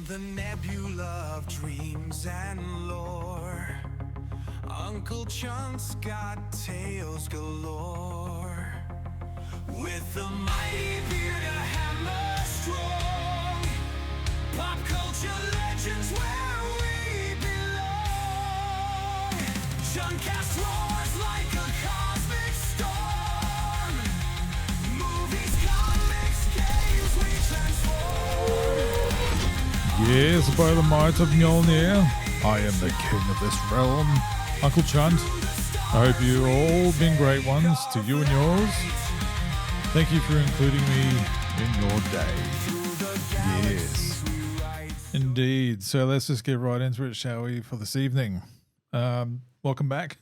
the nebula of dreams and lore, Uncle Chunt's got tales galore. With the mighty beard, a hammer strong, pop culture legends where we belong. Chuntcast roars like a cosmic storm. Movies, comics, games, we transform. Yes, by the might of Mjolnir, I am the king of this realm, Uncle Chunt. I hope you all been great ones to you and yours. Thank you for including me in your day. Yes, indeed. So let's just get right into it, shall we, for this evening. Welcome back.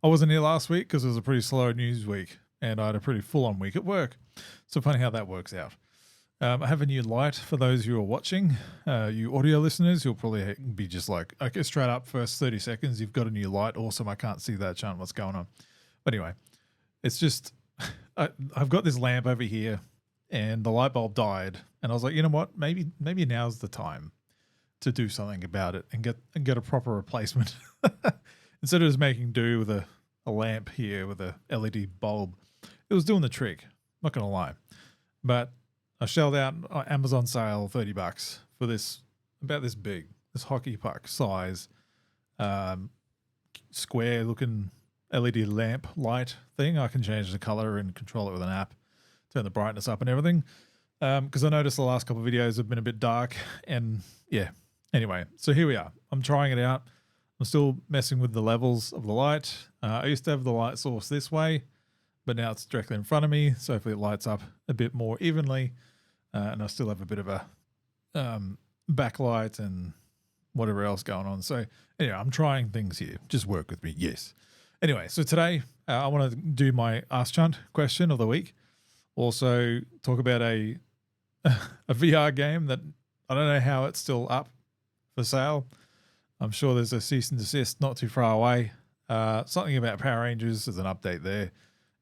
I wasn't here last week because it was a pretty slow news week and I had a pretty full-on week at work. So funny how that works out. I have a new light for those who are watching. You audio listeners, you'll probably be just like, okay, straight up, first 30 seconds, you've got a new light. Awesome, I can't see that, Chunt, what's going on? But anyway, it's just, I've got this lamp over here and the light bulb died. And I was like, you know what, maybe now's the time to do something about it and get a proper replacement. Instead of just making do with a lamp here with a LED bulb, it was doing the trick, not going to lie. But I shelled out on Amazon sale $30 for this, about this big, this hockey puck size, square looking LED lamp light thing. I can change the color and control it with an app, turn the brightness up and everything. Because I noticed the last couple of videos have been a bit dark and yeah. Anyway, so here we are. I'm trying it out. I'm still messing with the levels of the light. I used to have the light source this way, but now it's directly in front of me. So hopefully it lights up a bit more evenly. And I still have a bit of a backlight and whatever else going on. So anyway, I'm trying things here. Just work with me. Yes. Anyway, so today I want to do my Ask Chunt question of the week. Also talk about a VR game that I don't know how it's still up for sale. I'm sure there's a cease and desist not too far away. Something about Power Rangers, there's an update there.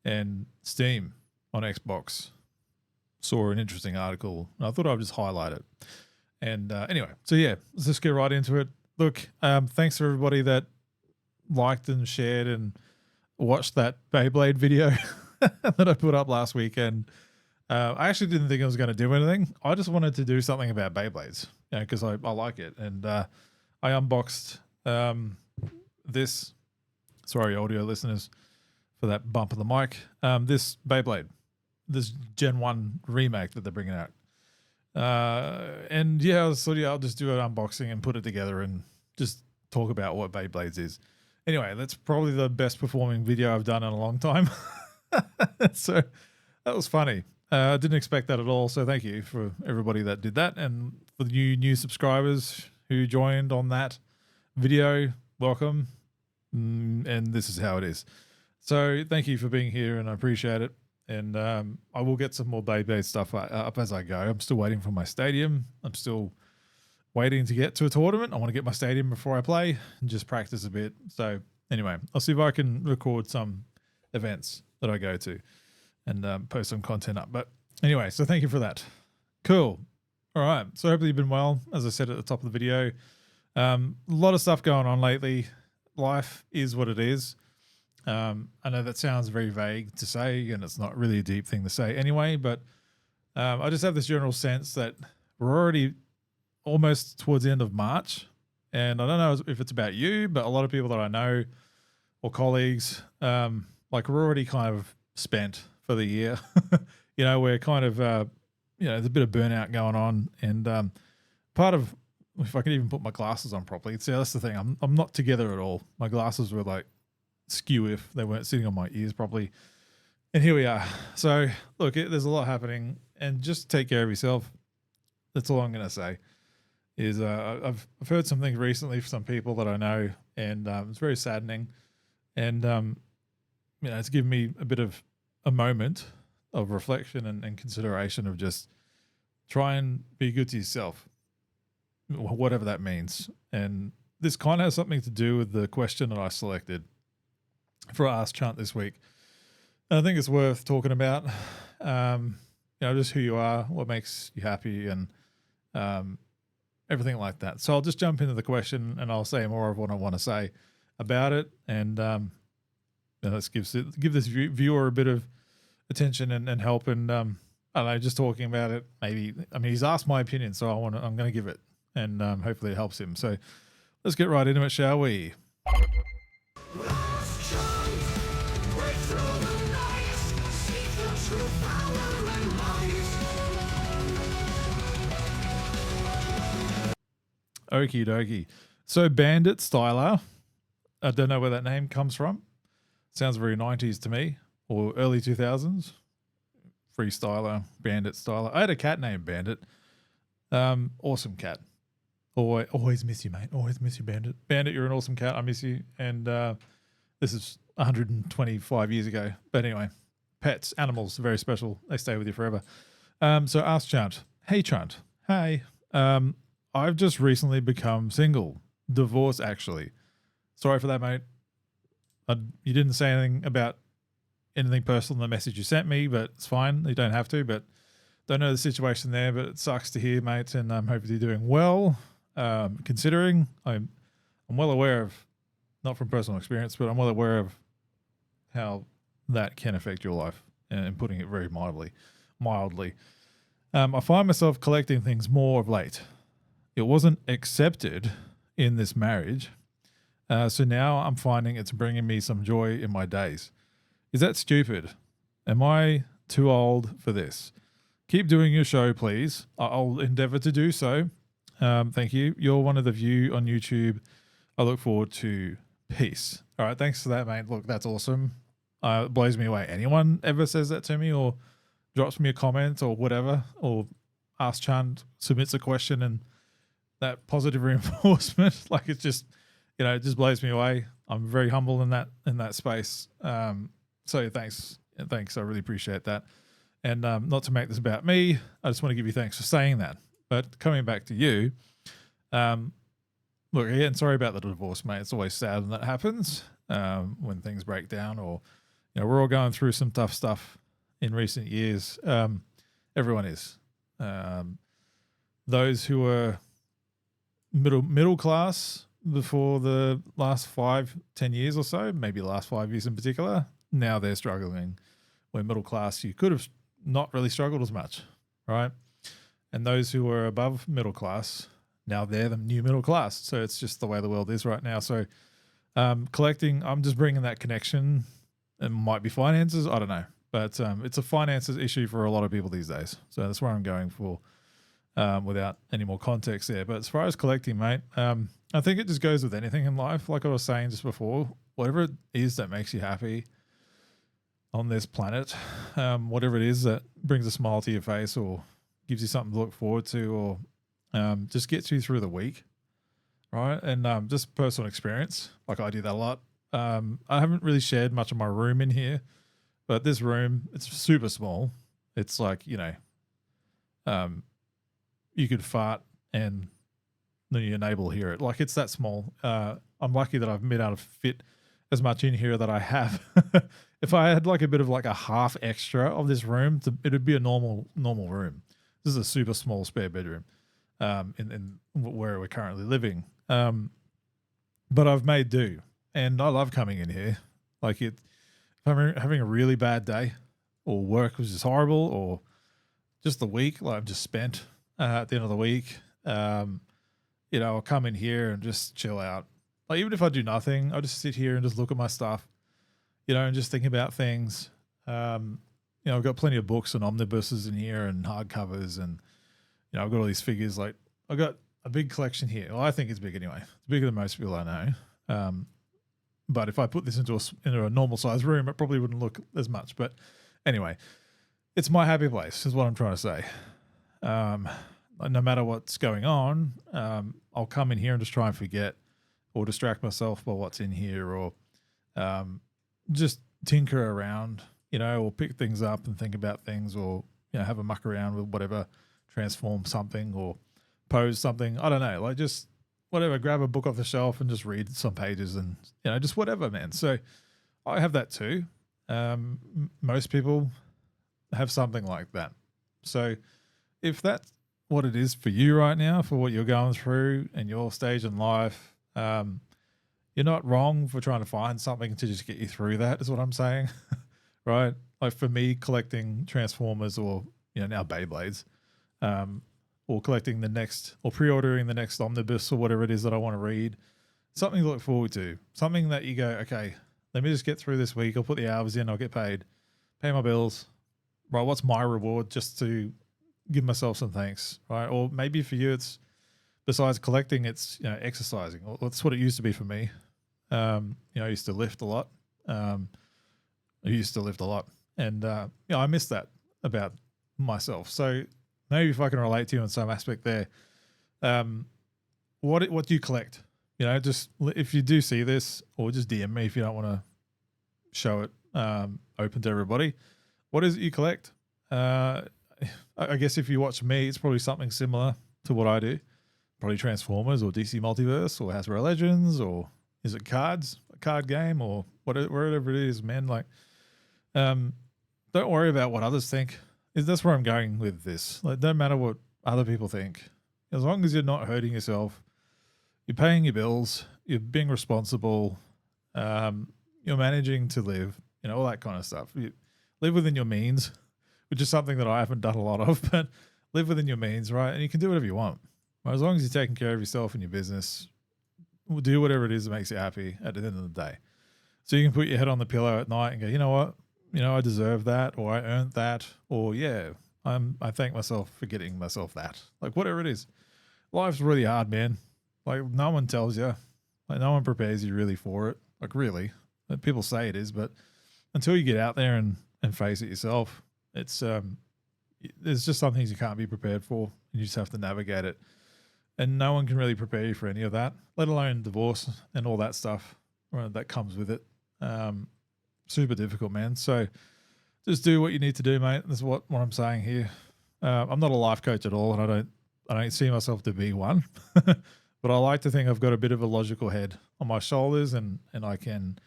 And Steam on Xbox. Saw an interesting article and I thought I'd just highlight it. And anyway, so yeah, let's just get right into it. Look, thanks for everybody that liked and shared and watched that Beyblade video that I put up last weekend. I actually didn't think I was going to do anything. I just wanted to do something about Beyblades, because I like it. And I unboxed this, sorry, audio listeners, for that bump of the mic, this Beyblade. This Gen 1 remake that they're bringing out. And yeah, I'll just do an unboxing and put it together and just talk about what Beyblades is. Anyway, that's probably the best performing video I've done in a long time. So that was funny. I didn't expect that at all. So thank you for everybody that did that. And for the new subscribers who joined on that video, welcome. And this is how it is. So thank you for being here and I appreciate it. And I will get some more Beyblade stuff up as I go. I'm still waiting for my stadium. I'm still waiting to get to a tournament. I want to get my stadium before I play and just practice a bit. So anyway, I'll see if I can record some events that I go to and post some content up. But anyway, so thank you for that. Cool. All right. So hopefully you've been well. As I said at the top of the video, a lot of stuff going on lately. Life is what it is. I know that sounds very vague to say, and it's not really a deep thing to say anyway, but I just have this general sense that we're already almost towards the end of March, and I don't know if it's about you, but a lot of people that I know or colleagues, like we're already kind of spent for the year. We're kind of, there's a bit of burnout going on, and part of, if I can even put my glasses on properly, see, that's the thing, I'm not together at all. My glasses were like skew if they weren't sitting on my ears properly. And here we are. So look, there's a lot happening and just take care of yourself. That's all I'm going to say is I've heard some things recently from some people that I know and it's very saddening. And, it's given me a bit of a moment of reflection and consideration of just try and be good to yourself, whatever that means. And this kind of has something to do with the question that I selected for Ask Chunt this week. And I think it's worth talking about, just who you are, what makes you happy, and everything like that. So I'll just jump into the question and I'll say more of what I want to say about it. And let's give this viewer a bit of attention and help. And I don't know, just talking about it. Maybe, I mean, he's asked my opinion, so I'm going to give it, and hopefully it helps him. So let's get right into it, shall we? Okie dokie. So Bandit Styler, I don't know where that name comes from. Sounds very 90s to me, or early 2000s. Freestyler, Bandit Styler. I had a cat named Bandit. Awesome cat. Always miss you, mate. Always miss you, Bandit. Bandit, you're an awesome cat. I miss you. And this is 125 years ago. But anyway, pets, animals, very special. They stay with you forever. So ask Chunt. Hey, Chunt. Hey. I've just recently become single. Divorced, actually. Sorry for that, mate. You didn't say anything about anything personal in the message you sent me, but it's fine. You don't have to, but don't know the situation there, but it sucks to hear, mate, and I'm hoping you're doing well. Considering I'm well aware of, not from personal experience, but I'm well aware of how that can affect your life, and putting it very mildly. I find myself collecting things more of late. It wasn't accepted in this marriage, so now I'm finding it's bringing me some joy in my days. Is that stupid? Am I too old for this? Keep doing your show, please. I'll endeavor to do so. Thank you. You're one of the few on YouTube I look forward to. Peace. All right, thanks for that, mate. Look, that's awesome. It blows me away. Anyone ever says that to me or drops me a comment or whatever, or asks Chunt, submits a question, and that positive reinforcement, like it's just, it just blows me away. I'm very humble in that space. So thanks. I really appreciate that. And not to make this about me, I just want to give you thanks for saying that. But coming back to you, look, again, sorry about the divorce, mate. It's always sad when that happens, when things break down, or we're all going through some tough stuff in recent years. Everyone is. Those who were middle class before the last 5-10 years or so, maybe the last 5 years in particular, now they're struggling. Where middle class, you could have not really struggled as much, right? And those who were above middle class, now they're the new middle class. So it's just the way the world is right now. So collecting, I'm just bringing that connection. It might be finances, I don't know. But it's a finances issue for a lot of people these days. So that's where I'm going for, without any more context there. But as far as collecting, mate, I think it just goes with anything in life. Like I was saying just before, whatever it is that makes you happy on this planet, whatever it is that brings a smile to your face or gives you something to look forward to, or just gets you through the week, right? And just personal experience, like I do that a lot. I haven't really shared much of my room in here, but this room, it's super small. It's like, you could fart and then your neighbor will hear it. Like, it's that small. I'm lucky that I've been able to fit as much in here that I have. If I had like a bit of like a half extra of this room, it'd be a normal room. This is a super small spare bedroom in where we're currently living. But I've made do, and I love coming in here. Like, if I'm having a really bad day, or work was just horrible, or just the week, like I'm just spent at the end of the week, I'll come in here and just chill out. Like, even if I do nothing, I'll just sit here and just look at my stuff, and just think about things. I've got plenty of books and omnibuses in here and hardcovers, and I've got all these figures. Like, I've got a big collection here. Well, I think it's big anyway. It's bigger than most people I know. But if I put this into a normal size room, it probably wouldn't look as much. But anyway, it's my happy place, is what I'm trying to say. No matter what's going on, I'll come in here and just try and forget or distract myself by what's in here, or just tinker around, or pick things up and think about things, or have a muck around with whatever, transform something or pose something. I don't know, like just whatever, grab a book off the shelf and just read some pages, and just whatever, man. So I have that too. Most people have something like that. So if that's what it is for you right now, for what you're going through and your stage in life. You're not wrong for trying to find something to just get you through that, is what I'm saying. Right? Like for me, collecting Transformers or, now Beyblades, or collecting the next, or pre-ordering the next omnibus or whatever it is that I want to read, something to look forward to, something that you go, okay, let me just get through this week. I'll put the hours in, I'll get paid, pay my bills. Right? What's my reward? Just to give myself some thanks, right? Or maybe for you, it's besides collecting, it's exercising. Well, that's what it used to be for me. I used to lift a lot. And I miss that about myself. So maybe if I can relate to you in some aspect there, what do you collect? Just if you do see this, or just DM me if you don't want to show it open to everybody. What is it you collect? I guess if you watch me, it's probably something similar to what I do. Probably Transformers or DC Multiverse or Hasbro Legends, or is it cards, a card game, or whatever it is, man. Like, don't worry about what others think. That's where I'm going with this. Like, don't matter what other people think. As long as you're not hurting yourself, you're paying your bills, you're being responsible, you're managing to live, all that kind of stuff. You live within your means, which is something that I haven't done a lot of, but live within your means, right? And you can do whatever you want. Right? As long as you're taking care of yourself and your business, do whatever it is that makes you happy at the end of the day. So you can put your head on the pillow at night and go, you know what? I deserve that, or I earned that, or I thank myself for getting myself that. Like, whatever it is. Life's really hard, man. Like, no one tells you. Like, no one prepares you really for it. Like, really. Like, people say it is, but until you get out there and face it yourself, it's there's just some things you can't be prepared for. You just have to navigate it. And no one can really prepare you for any of that, let alone divorce and all that stuff that comes with it. Super difficult, man. So just do what you need to do, mate. That's what I'm saying here. I'm not a life coach at all, and I don't see myself to be one. But I like to think I've got a bit of a logical head on my shoulders, and I can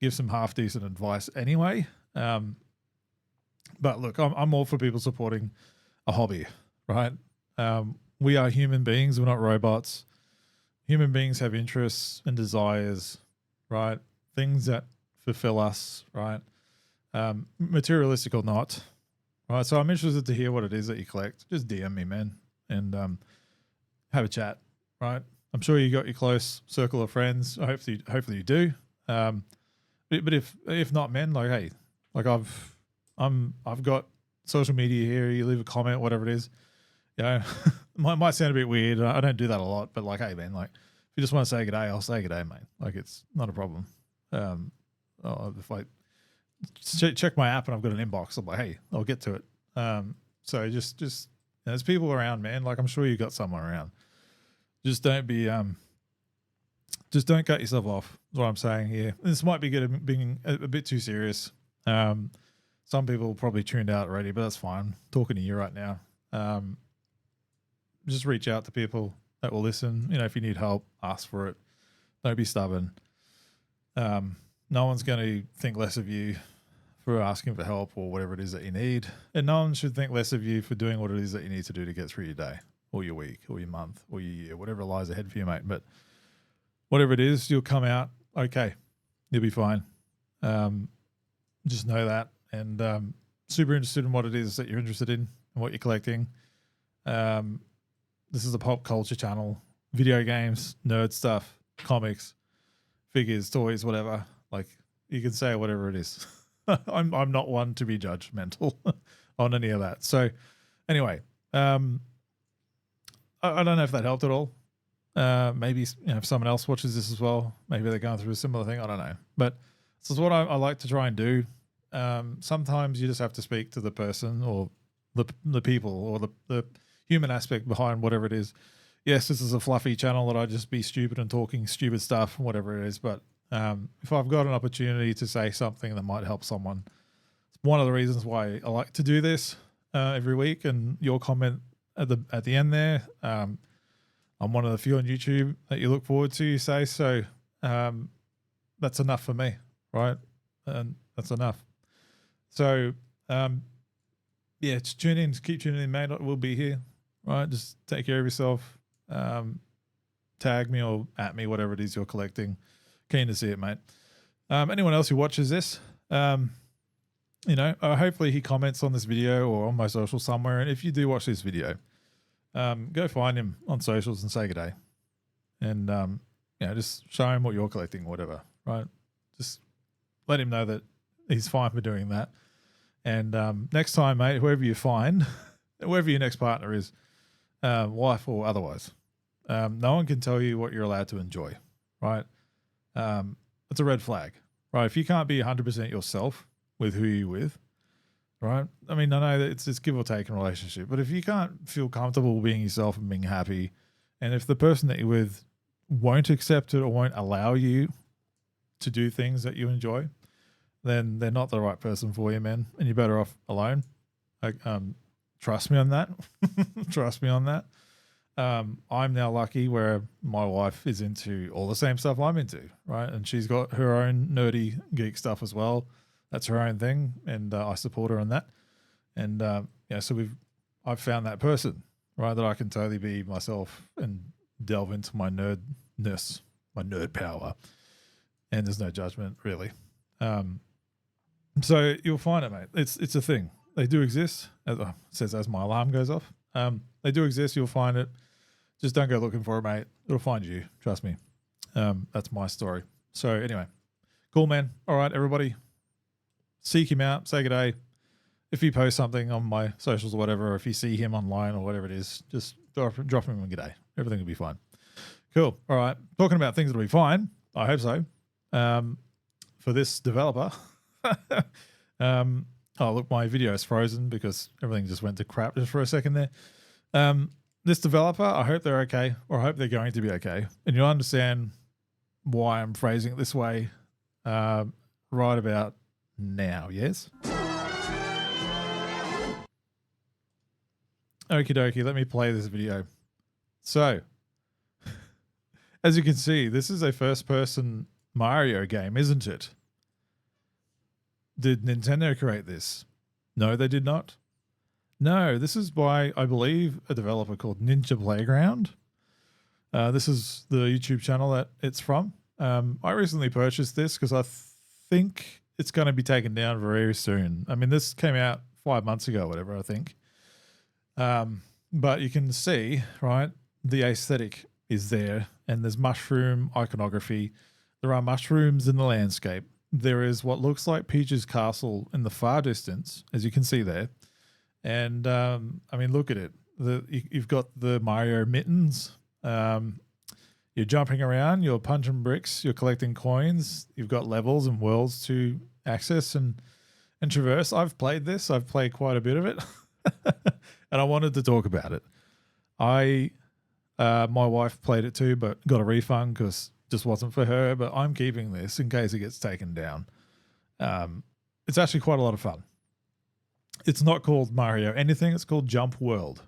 give some half decent advice anyway. But look, I'm all for people supporting a hobby, right? We are human beings. We're not robots. Human beings have interests and desires, right? Things that fulfill us, right? Materialistic or not, right? So I'm interested to hear what it is that you collect. Just DM me, man, and have a chat, right? I'm sure you got your close circle of friends. Hopefully you do. But if not, man, like, hey, like I've got social media here. You leave a comment, whatever it is. Might sound a bit weird. I don't do that a lot, but like, hey, man, like if you just want to say good day, I'll say good day, mate. Like, it's not a problem. If I check my app and I've got an inbox, I'm like, hey, I'll get to it. So just there's people around, man. Like, I'm sure you got someone around. Just don't cut yourself off. Is what I'm saying here. This might be being a bit too serious. Some people probably tuned out already, but that's fine. I'm talking to you right now. Just reach out to people that will listen. If you need help, ask for it. Don't be stubborn. No one's going to think less of you for asking for help or whatever it is that you need. And no one should think less of you for doing what it is that you need to do to get through your day or your week or your month or your year, whatever lies ahead for you, mate. But whatever it is, you'll come out okay. You'll be fine. Just know that. And super interested in what it is that you're interested in and what you're collecting. This is a pop culture channel, video games, nerd stuff, comics, figures, toys, whatever. Like, you can say whatever it is. I'm not one to be judgmental on any of that. So anyway, I don't know if that helped at all. Maybe if someone else watches this as well, maybe they're going through a similar thing. I don't know. But this is what I like to try and do. Sometimes you just have to speak to the person or the people or the human aspect behind whatever it is. Yes, this is a fluffy channel that I just be stupid and talking stupid stuff and whatever it is. But if I've got an opportunity to say something that might help someone, it's one of the reasons why I like to do this every week. And your comment at the end there, I'm one of the few on YouTube that you look forward to, you say. So that's enough for me, right? And that's enough. So, just tune in, keep tuning in, mate. We'll be here, right? Just take care of yourself. Tag me or at me, whatever it is you're collecting. Keen to see it, mate. Anyone else who watches this, hopefully he comments on this video or on my social somewhere. And if you do watch this video, go find him on socials and say good day. And, just show him what you're collecting or whatever, right? Just let him know that he's fine for doing that. And next time, mate, whoever you find, whoever your next partner is, wife or otherwise, no one can tell you what you're allowed to enjoy, right? It's a red flag, right? If you can't be 100% yourself with who you're with, right? I mean, I know that it's give or take in a relationship, but if you can't feel comfortable being yourself and being happy, and if the person that you're with won't accept it or won't allow you to do things that you enjoy, then they're not the right person for you, man. And you're better off alone. Trust me on that. Trust me on that. I'm now lucky where my wife is into all the same stuff I'm into, right? And she's got her own nerdy geek stuff as well. That's her own thing, and I support her on that. And so I've found that person, right, that I can totally be myself and delve into my nerdness, my nerd power, and there's no judgment really. So you'll find it, mate. It's a thing. They do exist. As it says as my alarm goes off. They do exist. You'll find it. Just don't go looking for it, mate. It'll find you. Trust me. That's my story. So anyway, cool, man. All right, everybody. Seek him out. Say good day. If you post something on my socials or whatever, or if you see him online or whatever it is, just drop him a good day. Everything will be fine. Cool. All right. Talking about things that'll be fine. I hope so. For this developer. Oh, look, my video is frozen because everything just went to crap just for a second there. This developer, I hope they're okay, or I hope they're going to be okay. And you'll understand why I'm phrasing it this way right about now, yes? Okie dokie, let me play this video. So, as you can see, this is a first-person Mario game, isn't it? Did Nintendo create this? No, they did not. No, this is by, I believe, a developer called Ninja Playground. This is the YouTube channel that it's from. I recently purchased this because I think it's going to be taken down very soon. I mean, this came out 5 months ago, whatever, I think. But you can see, right, the aesthetic is there, and there's mushroom iconography. There are mushrooms in the landscape. There is what looks like Peach's castle in the far distance, as you can see there. And, I mean, look at it. You've got the Mario mittens. You're jumping around. You're punching bricks. You're collecting coins. You've got levels and worlds to access and traverse. I've played this. I've played quite a bit of it. And I wanted to talk about it. My wife played it too, but got a refund because it just wasn't for her. But I'm keeping this in case it gets taken down. It's actually quite a lot of fun. It's not called Mario anything. It's called Jump World.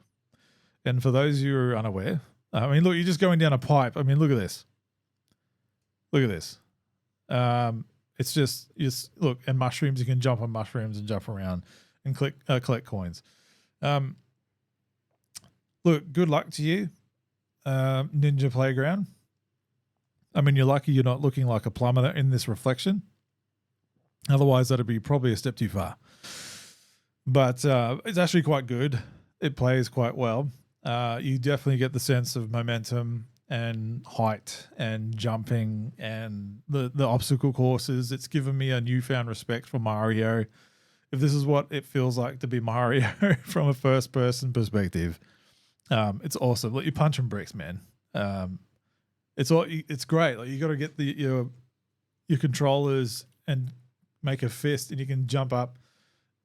And for those of you who are unaware, I mean, look, you're just going down a pipe. I mean, look at this. Look at this. It's just look, and mushrooms. You can jump on mushrooms and jump around and collect coins. Look, good luck to you, Ninja Playground. I mean, you're lucky you're not looking like a plumber in this reflection. Otherwise, that'd be probably a step too far. But it's actually quite good. It plays quite well. You definitely get the sense of momentum and height and jumping and the obstacle courses. It's given me a newfound respect for Mario. If this is what it feels like to be Mario from a first-person perspective, it's awesome. Like, you're punching bricks, man. It's great. Like, you got to get your controllers and make a fist, and you can jump up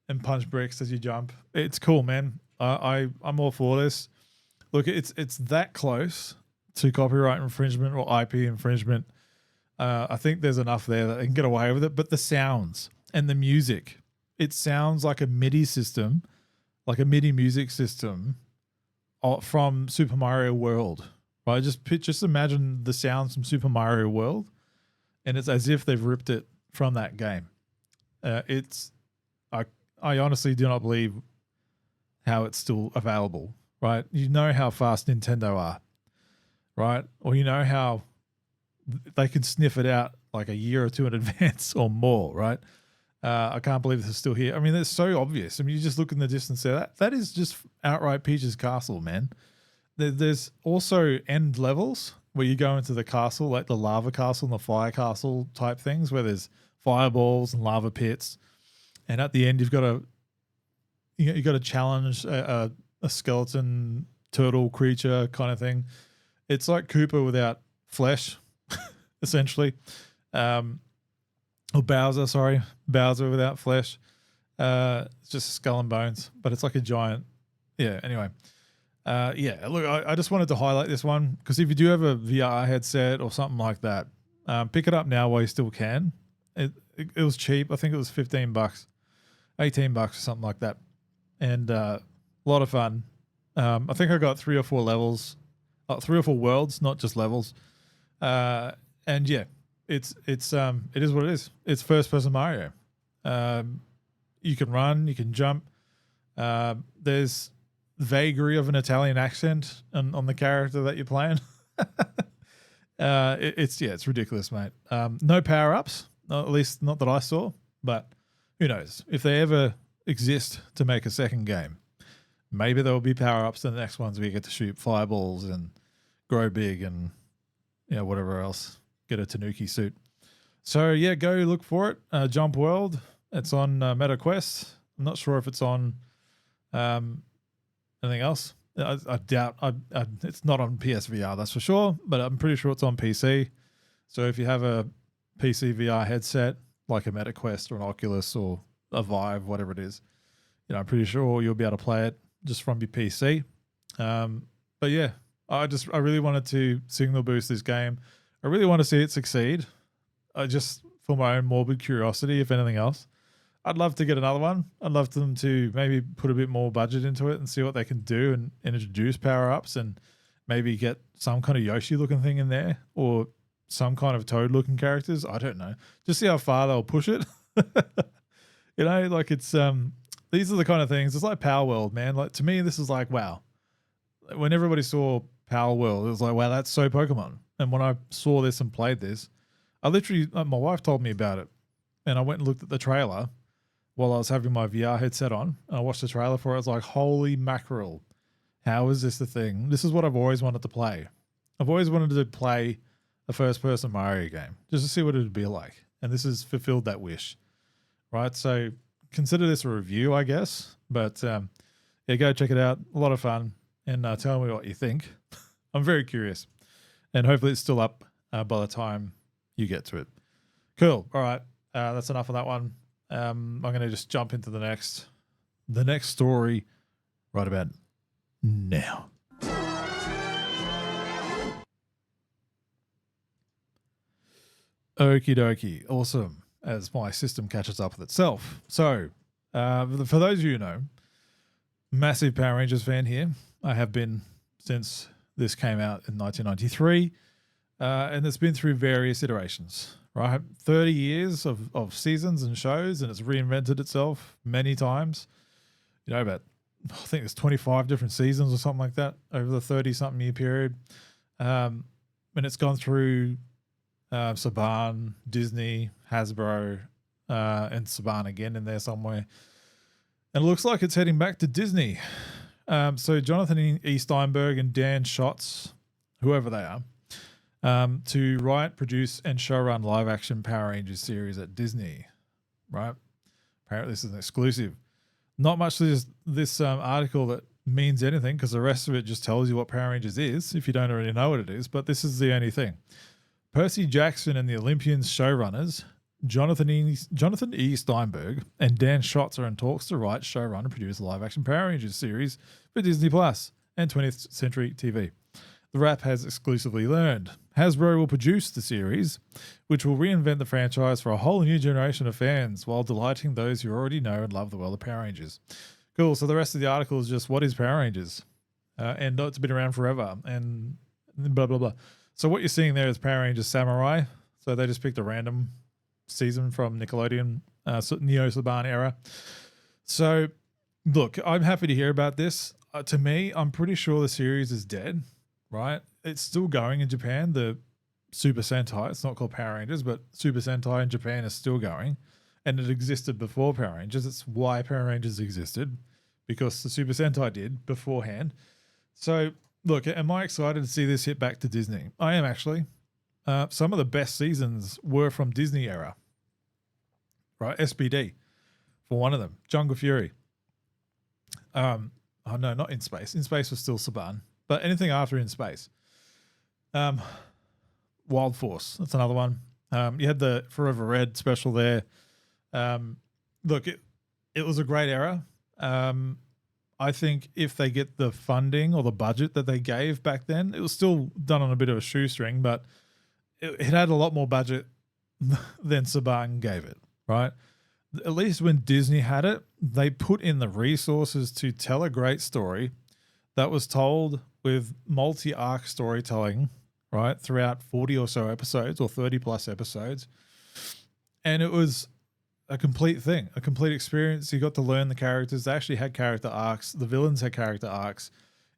and punch bricks as you jump. It's cool, man. I'm all for this. Look, it's that close to copyright infringement or IP infringement. I think there's enough there that they can get away with it. But the sounds and the music, it sounds like a MIDI system, like a MIDI music system from Super Mario World. Right? Just imagine the sounds from Super Mario World, and it's as if they've ripped it from that game. I honestly do not believe how it's still available, right? You know how fast Nintendo are, right? Or you know how they can sniff it out like a year or two in advance or more, right? I can't believe this is still here. I mean, it's so obvious. I mean, you just look in the distance there. That is just outright Peach's castle, man. There's also end levels where you go into the castle, like the lava castle and the fire castle type things, where there's fireballs and lava pits, and at the end you've got to challenge a skeleton turtle creature kind of thing. It's like Koopa without flesh, essentially. Or Bowser without flesh. It's just skull and bones, but it's like a giant. Yeah. Anyway. Look, I just wanted to highlight this one because if you do have a VR headset or something like that, pick it up now while you still can. It was cheap. I think it was $15, $18 or something like that. And a lot of fun. I think I got 3 or 4 levels, 3 or 4 worlds, not just levels. And yeah, it is what it is. It's first person Mario. You can run, you can jump. There's vagary of an Italian accent on the character that you're playing. It's ridiculous, mate. No power-ups, at least not that I saw, but who knows? If they ever exist to make a second game, maybe there will be power-ups in the next ones where you get to shoot fireballs and grow big and whatever else. Get a Tanuki suit. So yeah, go look for it. Jump World. It's on MetaQuest. I'm not sure if it's on anything else. I doubt. It's not on PSVR, that's for sure. But I'm pretty sure it's on PC. So if you have a PC VR headset like a MetaQuest or an Oculus or a Vive, whatever it is, I'm pretty sure you'll be able to play it just from your PC. But yeah, I really wanted to signal boost this game. I really want to see it succeed. Just for my own morbid curiosity, if anything else. I'd love to get another one. I'd love them to maybe put a bit more budget into it and see what they can do and introduce power-ups and maybe get some kind of Yoshi-looking thing in there or some kind of Toad-looking characters. I don't know. Just see how far they'll push it. Like it's these are the kind of things. It's like Power World, man. Like to me, this is like, wow. When everybody saw Power World, it was like, wow, that's so Pokemon. And when I saw this and played this, I literally, my wife told me about it, and I went and looked at the trailer while I was having my VR headset on. And I watched the trailer for it. I was like, holy mackerel. How is this the thing? This is what I've always wanted to play. I've always wanted to play a first-person Mario game just to see what it would be like. And this has fulfilled that wish, right? So consider this a review, I guess. But yeah, go check it out. A lot of fun. And tell me what you think. I'm very curious. And hopefully it's still up by the time you get to it. Cool. All right. That's enough of that one. I'm going to just jump into the next story right about now. Okie dokie. Awesome. As my system catches up with itself. So, for those of you who know, massive Power Rangers fan here. I have been since this came out in 1993. And it's been through various iterations, right? 30 years of seasons and shows, and it's reinvented itself many times. About, I think there's 25 different seasons or something like that over the 30-something year period. And it's gone through Saban, Disney, Hasbro, and Saban again in there somewhere. And it looks like it's heading back to Disney. So Jonathan E. Steinberg and Dan Schatz, whoever they are, to write, produce, and showrun live-action Power Rangers series at Disney, right? Apparently this is an exclusive. Not much to this article that means anything because the rest of it just tells you what Power Rangers is if you don't already know what it is, but this is the only thing. Percy Jackson and the Olympians showrunners, Jonathan E. Steinberg and Dan Schatz are in talks to write, showrun, and produce a live-action Power Rangers series for Disney Plus and 20th Century TV. The Wrap has exclusively learned Hasbro will produce the series, which will reinvent the franchise for a whole new generation of fans while delighting those who already know and love the world of Power Rangers. Cool. So the rest of the article is just what is Power Rangers, and it's been around forever, and blah blah blah. So what you're seeing there is Power Rangers Samurai. So they just picked a random season from Nickelodeon, Neo Saban era. So look, I'm happy to hear about this. to me, I'm pretty sure the series is dead, right? It's still going in Japan. The Super Sentai, it's not called Power Rangers, but Super Sentai in Japan is still going, and it existed before Power Rangers. It's why Power Rangers existed, because the Super Sentai did beforehand. So, look, am I excited to see this hit back to Disney? I am actually. Some of the best seasons were from Disney era, right? SBD, for one of them, Jungle Fury. Oh no, not In Space. In Space was still Saban, but anything after In Space. Wild Force, that's another one. You had the Forever Red special there. Look, it was a great era. I think if they get the funding or the budget that they gave back then, it was still done on a bit of a shoestring, but it had a lot more budget than Saban gave it, right? At least when Disney had it, they put in the resources to tell a great story that was told with multi-arc storytelling, right, throughout 40 or so episodes or 30 plus episodes. And it was a complete thing, a complete experience. You got to learn the characters. They actually had character arcs. The villains had character arcs.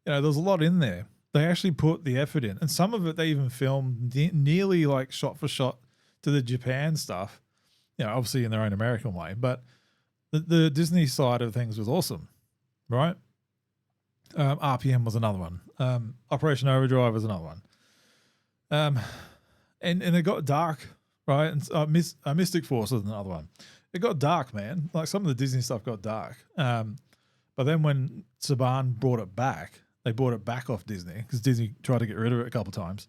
You know, there was a lot in there. They actually put the effort in. And some of it they even filmed nearly like shot for shot to the Japan stuff, you know, obviously in their own American way. But the Disney side of things was awesome, right? RPM was another one. Operation Overdrive was another one. And it got dark, right? And Mystic Force was another one. It got dark, man. Like some of the Disney stuff got dark. But then when Saban brought it back, they brought it back off Disney because Disney tried to get rid of it a couple of times.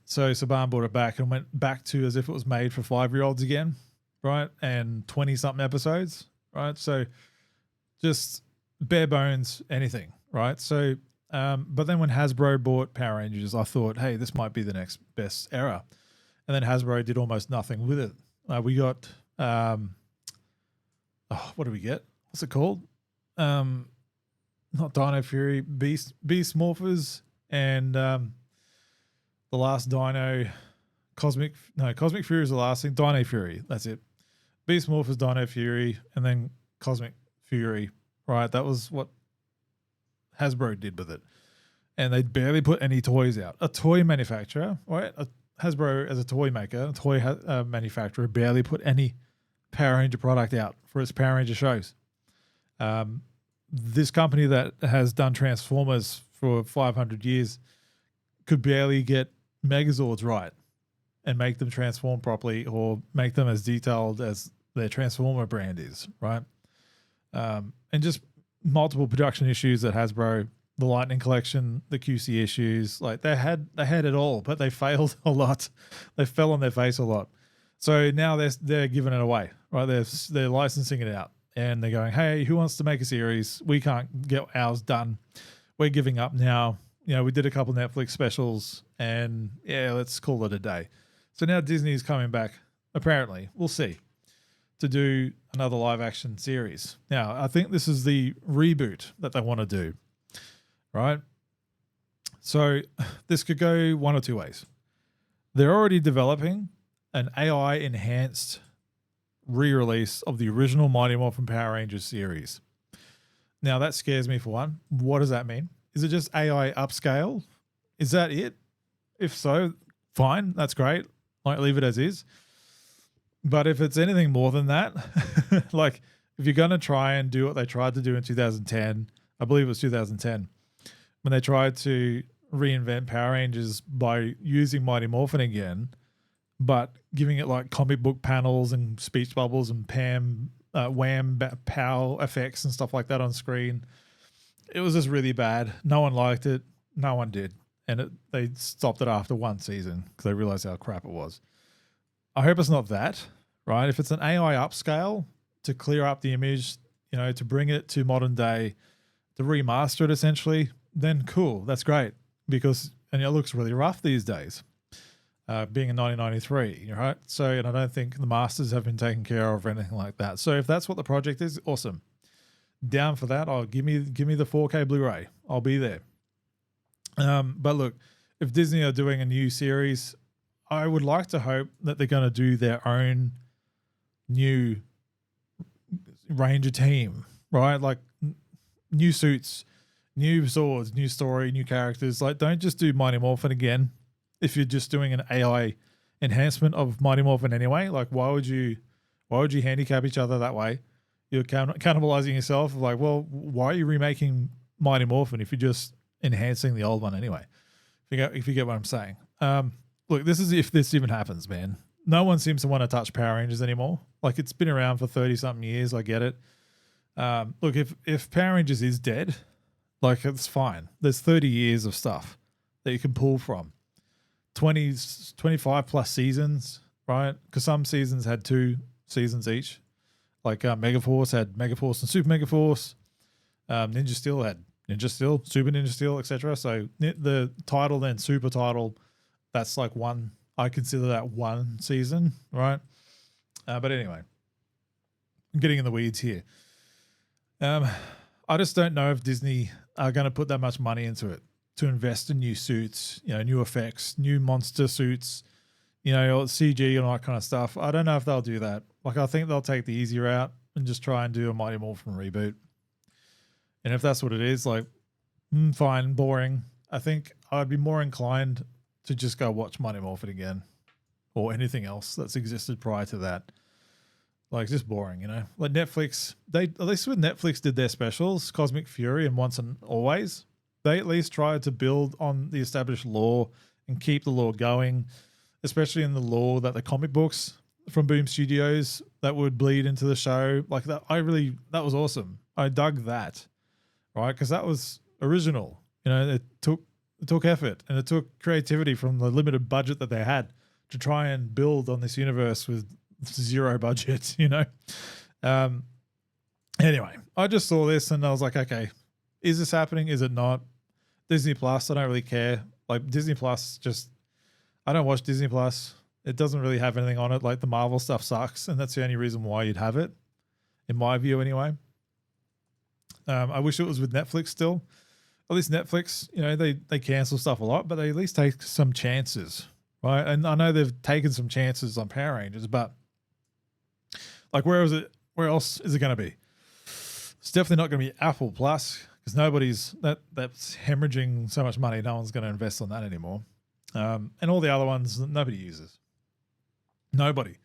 So Saban brought it back and went back to as if it was made for 5-year-olds again, right? And 20-something episodes, right? So just bare bones, anything, right? So, but then when Hasbro bought Power Rangers, I thought, hey, this might be the next best era. And then Hasbro did almost nothing with it. We got, what do we get? What's it called? Not Dino Fury, Beast Morphers, and the last Dino, Cosmic Fury is the last thing. Dino Fury, that's it. Beast Morphers, Dino Fury, and then Cosmic Fury, right? That was what Hasbro did with it. And they barely put any toys out. A toy manufacturer, right? Hasbro as a toy maker, a toy manufacturer, barely put any Power Ranger product out for its Power Ranger shows. This company that has done Transformers for 500 years could barely get Megazords right and make them transform properly or make them as detailed as their Transformer brand is, right? And just multiple production issues at Hasbro, the Lightning Collection, the QC issues, like they had it all, but they failed a lot. They fell on their face a lot. So now they're giving it away, right? They're licensing it out. And they're going, hey, who wants to make a series? We can't get ours done. We're giving up now. You know, we did a couple Netflix specials and yeah, let's call it a day. So now Disney's coming back, apparently, we'll see, to do another live action series. Now, I think this is the reboot that they want to do, right? So this could go one or two ways. They're already developing an AI enhanced re-release of the original Mighty Morphin Power Rangers series. Now that scares me for one. What does that mean? Is it just AI upscale? Is that it? If so, fine, that's great. Like leave it as is. But if it's anything more than that, like if you're going to try and do what they tried to do in 2010, I believe it was 2010, when they tried to reinvent Power Rangers by using Mighty Morphin again, but giving it like comic book panels and speech bubbles and wham, pow effects and stuff like that on screen. It was just really bad. No one liked it. No one did. And they stopped it after one season because they realized how crap it was. I hope it's not that, right? If it's an AI upscale to clear up the image, you know, to bring it to modern day, to remaster it essentially, then cool. That's great because, and it looks really rough these days. Being in 1993, right? So, and I don't think the masters have been taken care of or anything like that. So if that's what the project is, awesome. Down for that. I'll give me the 4K Blu-ray. I'll be there. But look, if Disney are doing a new series, I would like to hope that they're going to do their own new Ranger team, right? Like new suits, new swords, new story, new characters. Like, don't just do Mighty Morphin again if you're just doing an AI enhancement of Mighty Morphin anyway. Like, why would you handicap each other that way? You're cannibalizing yourself. Like, well, why are you remaking Mighty Morphin if you're just enhancing the old one anyway? If you get what I'm saying. Look, this is if this even happens, man. No one seems to want to touch Power Rangers anymore. Like, it's been around for 30-something years. I get it. Look, if Power Rangers is dead, like, it's fine. There's 30 years of stuff that you can pull from. 25 plus seasons, right? Because some seasons had 2 seasons each. Like Megaforce had Megaforce and Super Megaforce. Ninja Steel had Ninja Steel, Super Ninja Steel, etc. So the title, then super title, that's like one. I consider that one season, right? But anyway, I'm getting in the weeds here. I just don't know if Disney are going to put that much money into it to invest in new suits, new effects, new monster suits, CG and all that kind of stuff. I don't know if they'll do that. Like, I think they'll take the easy route and just try and do a Mighty Morphin reboot. And if that's what it is, like, fine, boring. I think I'd be more inclined to just go watch Mighty Morphin again, or anything else that's existed prior to that. Like, just boring, Like Netflix, at least when Netflix did their specials, Cosmic Fury and Once and Always, they at least tried to build on the established lore and keep the lore going, especially in the lore that the comic books from Boom Studios that would bleed into the show. Like, that was awesome. I dug that, right? Because that was original. It took effort and it took creativity from the limited budget that they had to try and build on this universe with zero budget, Anyway, I just saw this and I was like, okay, is this happening? Is it not? Disney Plus, I don't really care. Like, Disney Plus, I don't watch Disney Plus. It doesn't really have anything on it. Like, the Marvel stuff sucks, and that's the only reason why you'd have it, in my view anyway. I wish it was with Netflix still. At least Netflix, they cancel stuff a lot, but they at least take some chances, right? And I know they've taken some chances on Power Rangers, but like, where else is it going to be? It's definitely not going to be Apple Plus, because that's hemorrhaging so much money. No one's going to invest on that anymore. And all the other ones nobody uses. Nobody.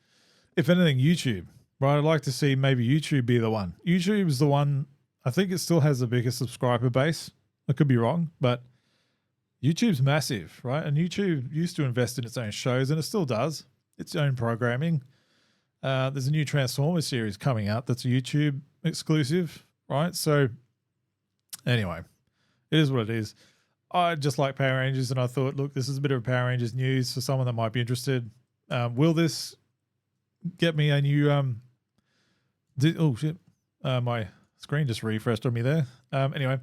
If anything, YouTube, right? I'd like to see maybe YouTube be the one. YouTube is the one. I think it still has the biggest subscriber base. I could be wrong, but YouTube's massive, right? And YouTube used to invest in its own shows, and it still does. Its own programming. There's a new Transformers series coming out that's a YouTube exclusive, right? So anyway, it is what it is. I just like Power Rangers, and I thought, look, this is a bit of Power Rangers news for someone that might be interested. Will this get me a new oh shit, my screen just refreshed on me there. Anyway,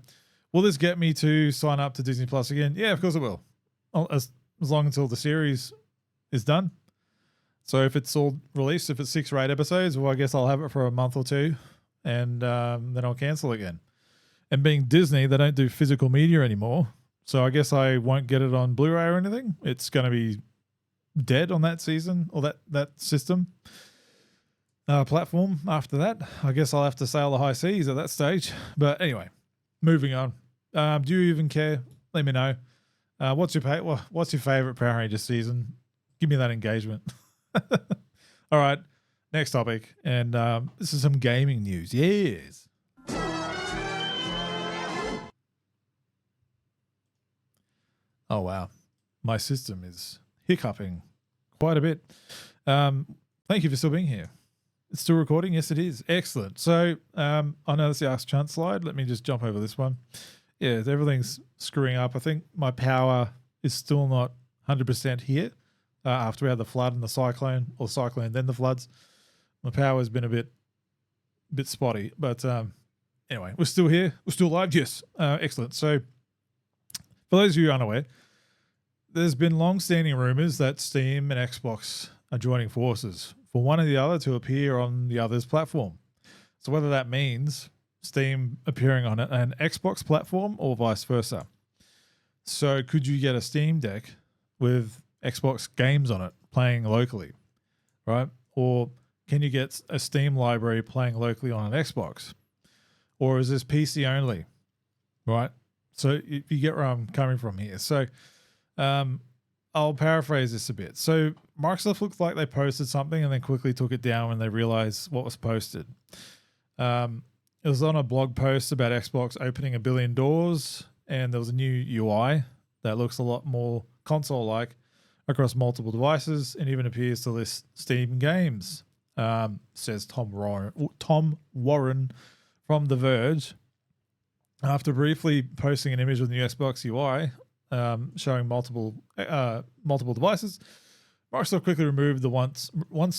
will this get me to sign up to Disney Plus again? Yeah, of course it will. As long until the series is done. So if it's all released, if it's 6 or 8 episodes, well, I guess I'll have it for a month or two, and then I'll cancel again. And being Disney, they don't do physical media anymore, so I guess I won't get it on Blu-ray or anything. It's going to be dead on that season or that system platform after that. I guess I'll have to sail the high seas at that stage. But anyway, moving on. Do you even care? Let me know. What's your favorite Power Rangers season? Give me that engagement. All right, next topic, and this is some gaming news. Yes. Oh wow, my system is hiccuping quite a bit. Thank you for still being here. It's still recording. Yes, it is. Excellent. So I know that's the Ask Chunt slide. Let me just jump over this one. Yeah, everything's screwing up. I think my power is still not 100% here. After we had the flood and the cyclone, or cyclone then the floods, my power has been a bit spotty. But anyway, we're still here. We're still live. Yes. Excellent. So for those of you unaware, there's been long-standing rumors that Steam and Xbox are joining forces for one or the other to appear on the other's platform. So whether that means Steam appearing on an Xbox platform or vice versa. So could you get a Steam Deck with Xbox games on it playing locally, right? Or can you get a Steam library playing locally on an Xbox? Or is this PC only, right? So you get where I'm coming from here. So I'll paraphrase this a bit. So Microsoft looked like they posted something and then quickly took it down when they realized what was posted. It was on a blog post about Xbox opening 1 billion doors, and there was a new UI that looks a lot more console-like across multiple devices and even appears to list Steam games, says Tom Warren from The Verge. After briefly posting an image of the new Xbox UI showing multiple devices, Microsoft quickly removed Microsoft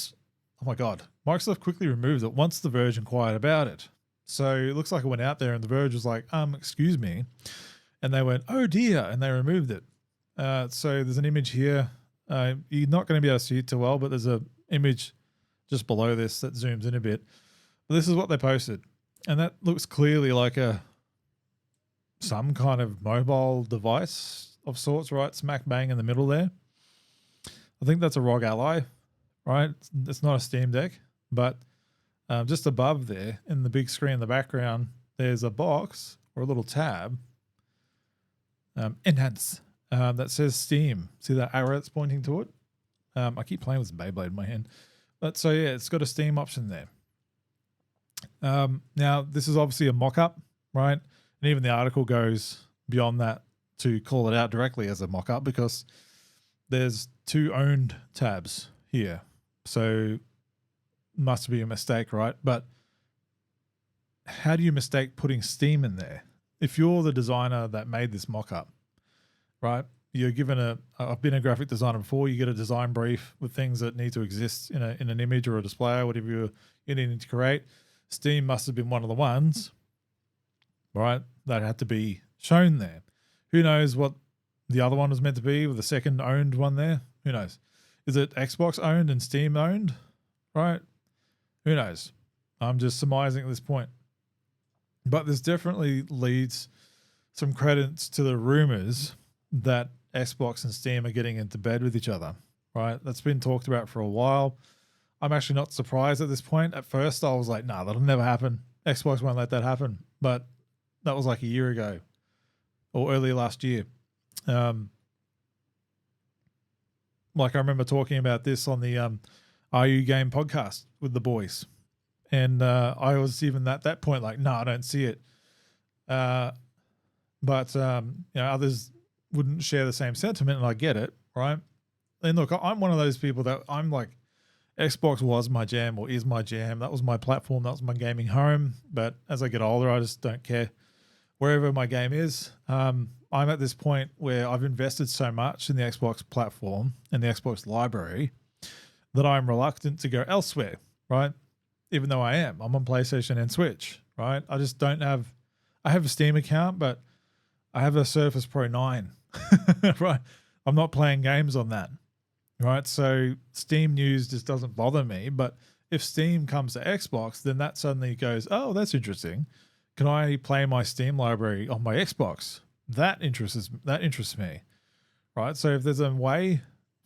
quickly removed it once The Verge inquired about it. So it looks like it went out there and The Verge was like, excuse me. And they went, oh dear, and they removed it. So there's an image here. You're not going to be able to see it too well, but there's an image just below this that zooms in a bit. But this is what they posted. And that looks clearly like some kind of mobile device of sorts, right? Smack bang in the middle there. I think that's a ROG Ally, right? It's not a Steam Deck, but just above there in the big screen in the background, there's a box or a little tab, Enhance, that says Steam. See that arrow that's pointing to it? I keep playing with Beyblade in my hand. But so yeah, it's got a Steam option there. Now, this is obviously a mock-up, right? And even the article goes beyond that to call it out directly as a mock-up because there's 2 owned tabs here. So must be a mistake, right? But how do you mistake putting Steam in there? If you're the designer that made this mock-up, right? You're given I've been a graphic designer before. You get a design brief with things that need to exist in an image or a display or whatever you're needing to create. Steam must have been one of the ones, right, that had to be shown there. Who knows what the other one was meant to be with the second owned one there? Who knows? Is it Xbox owned and Steam owned, right? Who knows? I'm just surmising at this point. But this definitely leads some credence to the rumors that Xbox and Steam are getting into bed with each other, right? That's been talked about for a while. I'm actually not surprised at this point. At first, I was like, nah, that'll never happen. Xbox won't let that happen. But that was like a year ago or early last year. Like I remember talking about this on the Are You Game podcast with the boys. And I was even at that point like, no, I don't see it. But others wouldn't share the same sentiment, and I get it, right? And look, I'm one of those people that I'm like, Xbox was my jam or is my jam. That was my platform. That was my gaming home. But as I get older, I just don't care wherever my game is. I'm at this point where I've invested so much in the Xbox platform and the Xbox library that I'm reluctant to go elsewhere, right? Even though I'm on PlayStation and Switch, right? I just don't have, I have a Steam account, but I have a Surface Pro 9, right? I'm not playing games on that, right? So Steam news just doesn't bother me. But if Steam comes to Xbox, then that suddenly goes, oh, that's interesting. Can I play my Steam library on my Xbox? That interests me, right? So if there's a way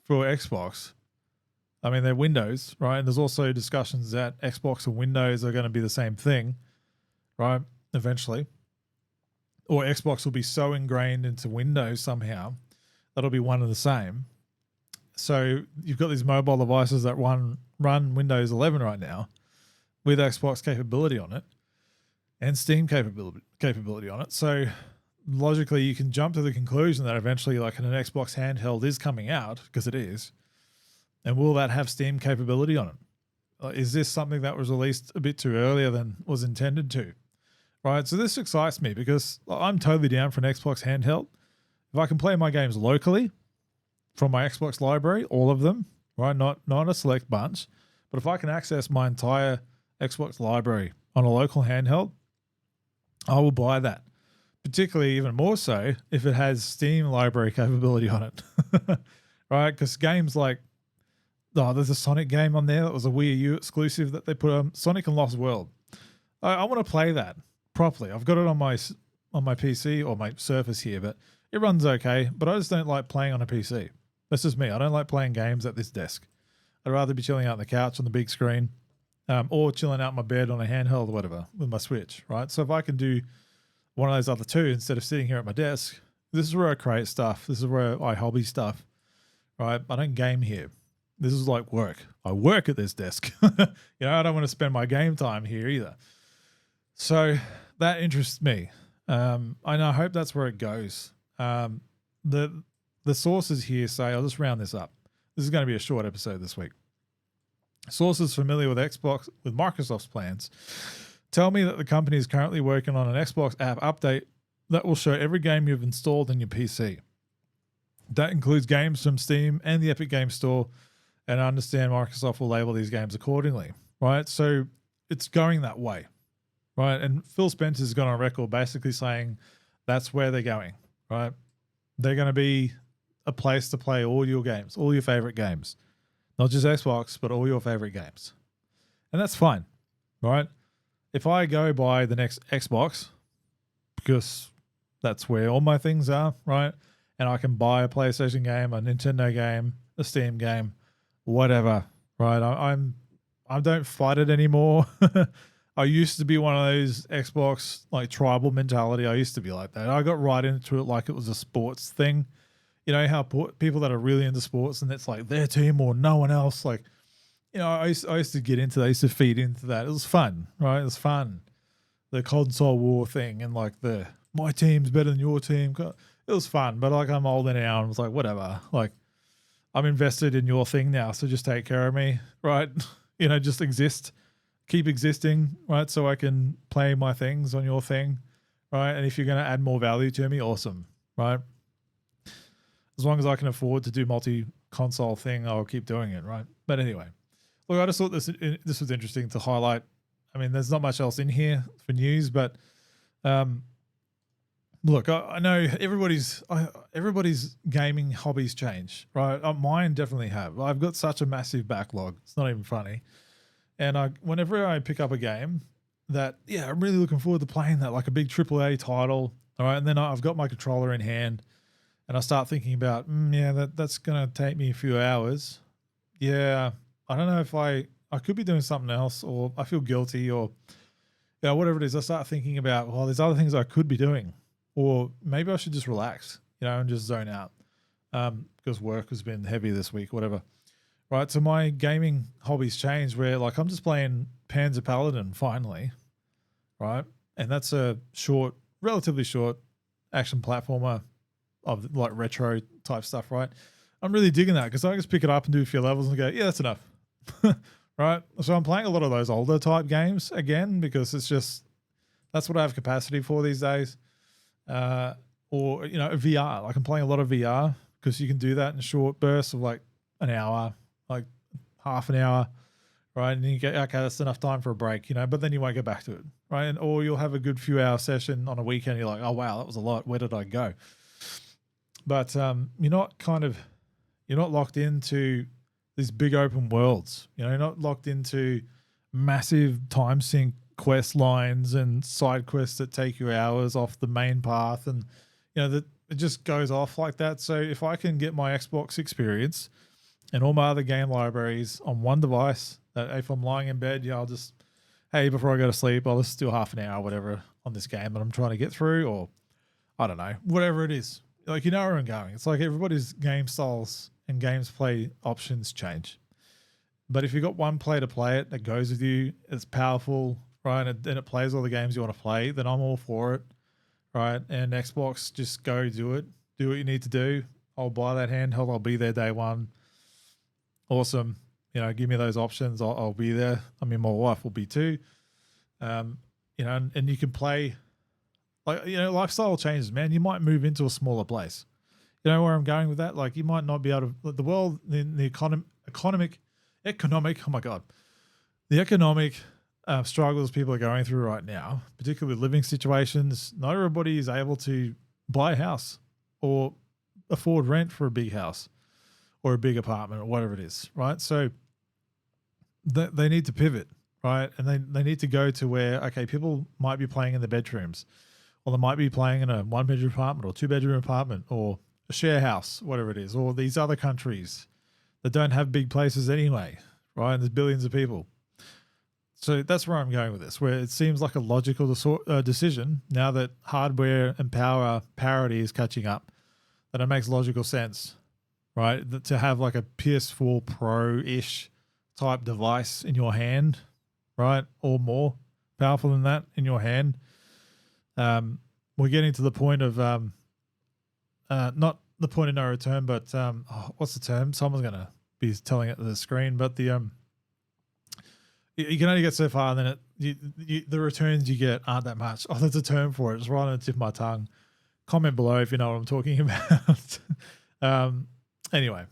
for Xbox, I mean, they're Windows, right? And there's also discussions that Xbox and Windows are going to be the same thing, right? Eventually. Or Xbox will be so ingrained into Windows somehow that'll be one and the same. So you've got these mobile devices that run Windows 11 right now with Xbox capability on it and Steam capability on it. So logically, you can jump to the conclusion that eventually, like an Xbox handheld is coming out, because it is. And will that have Steam capability on it? Is this something that was released a bit too earlier than was intended to? Right, so this excites me because I'm totally down for an Xbox handheld. If I can play my games locally from my Xbox library, all of them, right, not a select bunch, but if I can access my entire Xbox library on a local handheld, I will buy that. Particularly even more so if it has Steam library capability on it, right? Because games like, there's a Sonic game on there that was a Wii U exclusive that they put on, Sonic and Lost World. I want to play that properly. I've got it on my PC or my Surface here, but it runs okay. But I just don't like playing on a PC. That's just me. I don't like playing games at this desk. I'd rather be chilling out on the couch on the big screen, or chilling out in my bed on a handheld or whatever with my Switch, right? So if I can do one of those other two instead of sitting here at my desk. This is where I create stuff. This is where I hobby stuff, right? I don't game here. This is like work. I work at this desk. I don't want to spend my game time here either. So that interests me. And I hope that's where it goes. The sources here say, I'll just round this up. This is going to be a short episode this week. Sources familiar with Microsoft's plans tell me that the company is currently working on an Xbox app update that will show every game you've installed in your PC. That includes games from Steam and the Epic Games Store, and I understand Microsoft will label these games accordingly, right? So it's going that way, right? And Phil Spencer's gone on record basically saying that's where they're going, right? They're going to be a place to play all your games, all your favorite games, not just Xbox, but all your favorite games. And that's fine, right? If I go buy the next Xbox, because that's where all my things are, right? And I can buy a PlayStation game, a Nintendo game, a Steam game, whatever, right? I don't fight it anymore. I used to be one of those Xbox like tribal mentality. I used to be like that. I got right into it like it was a sports thing. You know how people that are really into sports and it's like their team or no one else. Like, I used to get into that. I used to feed into that. It was fun, right? It was fun. The console war thing and like my team's better than your team. It was fun, but like I'm older now and I was like, whatever. Like I'm invested in your thing now, so just take care of me, right? Just exist, keep existing, right? So I can play my things on your thing, right? And if you're going to add more value to me, awesome, right? As long as I can afford to do multi-console thing, I'll keep doing it, right? But anyway, look, I just thought this was interesting to highlight. I mean, there's not much else in here for news, but look, I know everybody's gaming hobbies change, right? Mine definitely have. I've got such a massive backlog. It's not even funny. And whenever I pick up a game that, I'm really looking forward to playing that, like a big AAA title, all right? And then I've got my controller in hand and I start thinking about, that's going to take me a few hours. Yeah, I don't know if I could be doing something else, or I feel guilty, or whatever it is. I start thinking about, well, there's other things I could be doing, or maybe I should just relax, and just zone out because work has been heavy this week, whatever. Right, so my gaming hobbies changed where like I'm just playing Panzer Paladin finally, right? And that's a relatively short action platformer of like retro type stuff, right? I'm really digging that because I can just pick it up and do a few levels and go, yeah, that's enough. Right? So I'm playing a lot of those older type games again because that's what I have capacity for these days. Or, VR. Like I'm playing a lot of VR because you can do that in short bursts of like an hour, like half an hour, right? And you get, okay, that's enough time for a break, but then you won't get back to it, right? Or you'll have a good few hour session on a weekend. You're like, oh, wow, that was a lot. Where did I go? But you're not locked into these big open worlds. You're not locked into massive time sink quest lines and side quests that take you hours off the main path. And, that it just goes off like that. So if I can get my Xbox experience and all my other game libraries on one device, that if I'm lying in bed, I'll just, hey, before I go to sleep, I'll just do half an hour, whatever, on this game that I'm trying to get through, or I don't know, whatever it is. Like, where I'm going. It's like everybody's game styles and games play options change. But if you've got one play to play it that goes with you, it's powerful, right? And it plays all the games you want to play, then I'm all for it, right? And Xbox, just go do it. Do what you need to do. I'll buy that handheld. I'll be there day one. Awesome. Give me those options. I'll be there. I mean, my wife will be too. And you can play, like, lifestyle changes, man. You might move into a smaller place. You know where I'm going with that? Like, you might not be able to, the world, the economic, oh my God, the economic struggles people are going through right now, particularly living situations, not everybody is able to buy a house or afford rent for a big house or a big apartment or whatever it is, right? So they need to pivot, right? And they need to go to where, okay, people might be playing in the bedrooms, or they might be playing in a one-bedroom apartment or two-bedroom apartment or a share house, whatever it is, or these other countries that don't have big places anyway, right? And there's billions of people. So that's where I'm going with this, where it seems like a logical decision now that hardware and power parity is catching up, that it makes logical sense, right? That to have like a PS4 Pro-ish type device in your hand, right? Or more powerful than that in your hand. We're getting to the point of, not the point of no return, but what's the term? Someone's going to be telling it to the screen, but you can only get so far, and then the returns you get aren't that much. Oh, there's a term for it. It's right on the tip of my tongue. Comment below if you know what I'm talking about. Anyway,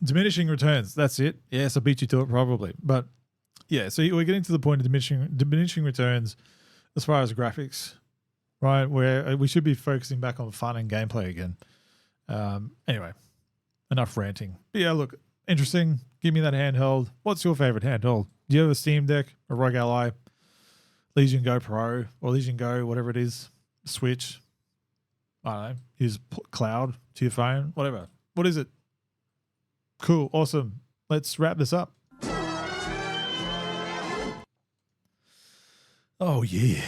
diminishing returns. That's it. Yes, I beat you to it probably. But yeah, so we're getting to the point of diminishing returns as far as graphics, right? Where we should be focusing back on fun and gameplay again. Anyway, enough ranting. But yeah, look, interesting. Give me that handheld. What's your favorite handheld? Do you have a Steam Deck, a ROG Ally, Legion Go Pro, or Legion Go, whatever it is, Switch? I don't know. Use cloud to your phone, whatever. What is it? Cool. Awesome. Let's wrap this up. Oh, yeah.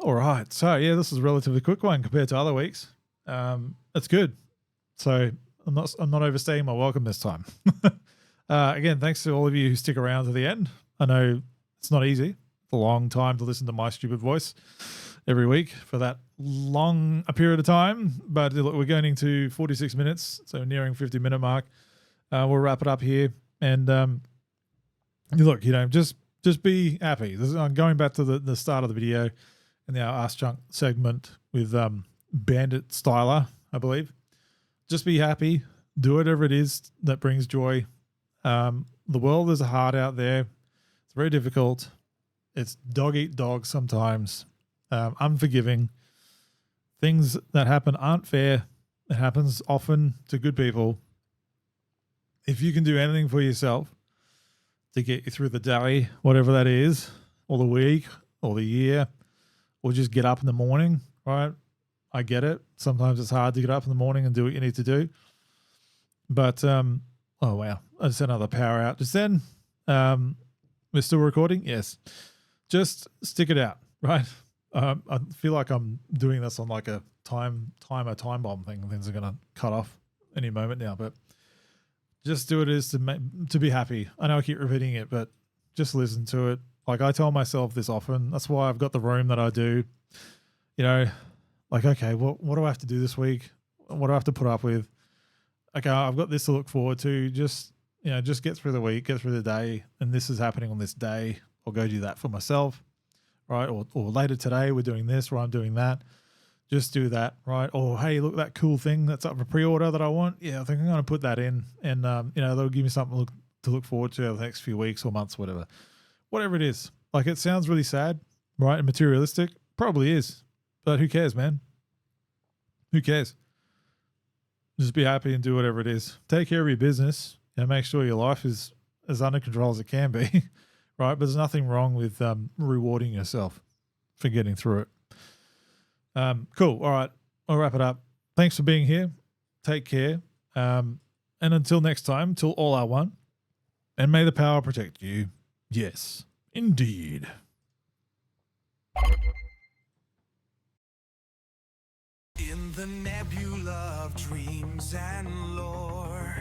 All right. So, yeah, this is a relatively quick one compared to other weeks. That's good. So, I'm not overstaying my welcome this time. Again, thanks to all of you who stick around to the end. I know it's not easy. It's a long time to listen to my stupid voice every week for that long a period of time. But look, we're going into 46 minutes, so nearing 50-minute mark. We'll wrap it up here. And look, just be happy. I'm going back to the start of the video in the Ask Chunk segment with Bandit Styler, I believe. Just be happy. Do whatever it is that brings joy. The world is hard out there. It's very difficult. It's dog eat dog sometimes. Unforgiving. Things that happen aren't fair. It happens often to good people. If you can do anything for yourself to get you through the day, whatever that is, or the week, or the year, or just get up in the morning, right? I get it. Sometimes it's hard to get up in the morning and do what you need to do. But, oh, wow. I just had another power out just then. We're still recording? Yes. Just stick it out, right? I feel like I'm doing this on like a time bomb thing. Things are going to cut off any moment now, but just do what it is to be happy. I know I keep repeating it, but just listen to it. Like I tell myself this often. That's why I've got the room that I do. You know, like, okay, what do I have to do this week? What do I have to put up with? Okay, I've got this to look forward to. Just get through the week, get through the day, and this is happening on this day. I'll go do that for myself, right? Or later today we're doing this, or I'm doing that. Just do that, right? Or hey, look, that cool thing that's up for pre-order that I want. Yeah, I think I'm going to put that in, and that'll give me something to look forward to over the next few weeks or months, whatever it is. Like it sounds really sad, right? And materialistic, probably is, but who cares, man? Who cares? Just be happy and do whatever it is. Take care of your business and make sure your life is as under control as it can be, right? But there's nothing wrong with rewarding yourself for getting through it. Cool. All right. I'll wrap it up. Thanks for being here. Take care. And until next time, till all are one. And may the power protect you. Yes, indeed. In the nebula of dreams and lore,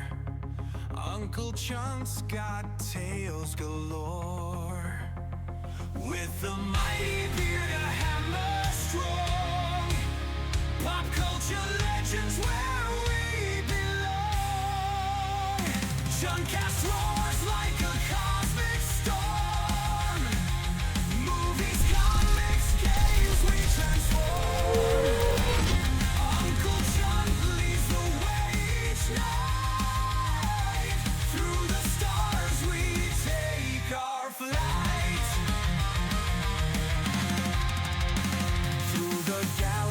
Uncle Chunt's got tales galore. With the mighty beard, a hammer strong, pop culture legends where we belong. Chuntcast roars like a cosmic storm. Movies, comics, games, we transform. Uncle Chunt leads the way each night. Through the stars we take our flight. Through the galaxy.